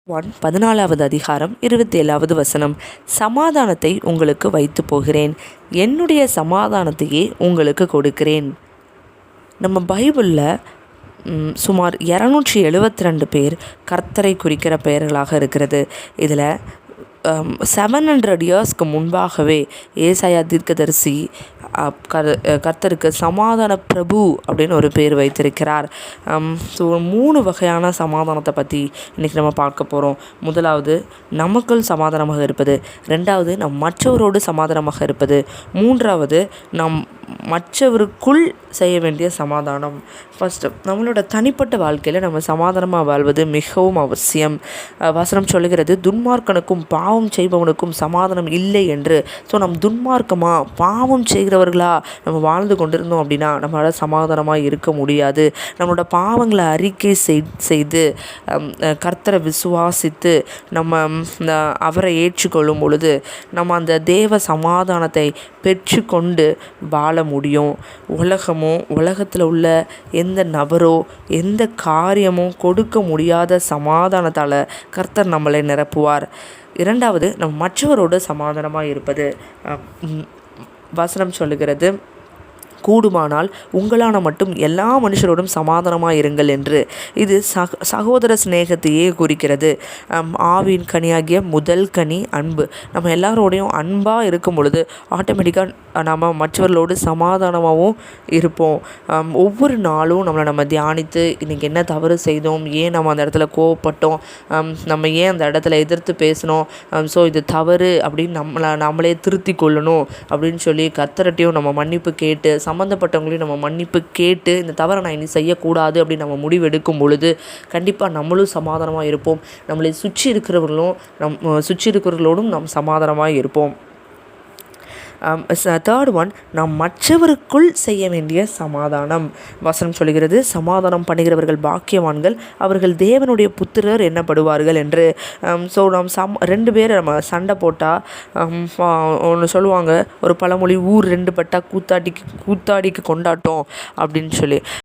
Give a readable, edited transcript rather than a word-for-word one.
14வது அதிகாரம் 27வது வசனம். சமாதானத்தை உங்களுக்கு வைத்து போகிறேன், என்னுடைய சமாதானத்தையே உங்களுக்கு கொடுக்கிறேன். நம்ம பைபிளில் சுமார் 272 பேர் கர்த்தரை குறிக்கிற பெயர்களாக இருக்கிறது. இதில் 700 இயர்ஸ்க்கு முன்பாகவே ஏசாயா தீர்க்கதரிசி கர்த்தருக்கு சமாதான பிரபு அப்படின்னு ஒரு பேர் வைத்திருக்கிறார். ஸோ 3 வகையான சமாதானத்தை பற்றி இன்றைக்கி நம்ம பார்க்க போகிறோம். முதலாவது நமக்குள் சமாதானமாக இருப்பது, ரெண்டாவது நம் மற்றவரோடு சமாதானமாக இருப்பது, மூன்றாவது நம் மற்றவருக்குள் செய்ய வேண்டிய சமாதானம். ஃபஸ்ட்டு நம்மளோட தனிப்பட்ட வாழ்க்கையில் நம்ம சமாதானமாக வாழ்வது மிகவும் அவசியம். வசனம் சொல்லுகிறது, துன்மார்க்கனுக்கும் பாவம் செய்பவனுக்கும் சமாதானம் இல்லை என்று. ஸோ நம் துன்மார்க்கமாக பாவம் செய்கிறவர்களாக நம்ம வாழ்ந்து கொண்டிருந்தோம் அப்படின்னா நம்மளால் சமாதானமாக இருக்க முடியாது. நம்மளோட பாவங்களை அறிக்கை செய்து கர்த்தரை விசுவாசித்து நம்ம அவரை ஏற்றுக்கொள்ளும் பொழுது நம்ம அந்த தேவ சமாதானத்தை பெற்றுக்கொண்டு வாழ முடியும். உலகத்தில் உள்ள எந்த நபரோ எந்த காரியமோ கொடுக்க முடியாத சமாதானத்தால் கர்த்தர் நம்மளை நிரப்புவார். இரண்டாவது நம் மற்றவரோடு சமாதானமாக இருப்பது. வசனம் சொல்லுகிறது, கூடுமானால் உங்களான மட்டும் எல்லா மனுஷரோடும் சமாதானமாக இருங்கள் என்று. இது சகோதர சிநேகத்தையே குறிக்கிறது. ஆவின் கனியாகிய முதல் கனி அன்பு. நம்ம எல்லாரோடையும் அன்பாக இருக்கும் பொழுது ஆட்டோமேட்டிக்காக நம்ம மற்றவர்களோடு சமாதானமாகவும் இருப்போம். ஒவ்வொரு நாளும் நம்ம தியானித்து இன்றைக்கி என்ன தவறு செய்தோம், ஏன் நம்ம அந்த இடத்துல கோவப்பட்டோம், நம்ம ஏன் அந்த இடத்துல எதிர்த்து பேசணும், ஸோ இது தவறு அப்படின்னு நம்மளே திருத்தி கொள்ளணும் அப்படின்னு சொல்லி கர்த்தர்கிட்டையும் நம்ம மன்னிப்பு கேட்டு சம்மந்தப்பட்டவங்களையும் நம்ம மன்னிப்பு கேட்டு இந்த தவறை நான் இனி செய்யக்கூடாது அப்படின்னு நம்ம முடிவெடுக்கும் பொழுது கண்டிப்பாக நம்மளும் சமாதானமாக இருப்போம். நம்மளை சுற்றி இருக்கிறவர்களோடும் நாம் சமாதானமாக இருப்போம். தேர்ட் ஒன், நாம் மற்றவருக்குள் செய்ய வேண்டிய சமாதானம். வசனம் சொல்கிறது, சமாதானம் பண்ணுகிறவர்கள் பாக்கியவான்கள், அவர்கள் தேவனுடைய புத்திரர் எண்ணப்படுவார்கள் என்று. ஸோ நாம் 2 பேர் நம்ம சண்டை போட்டால் ஒன்று சொல்லுவாங்க, ஒரு பழமொழி, ஊர் 2 பட்டா கூத்தாடிக்கு கொண்டாட்டம் அப்படின்னு சொல்லி.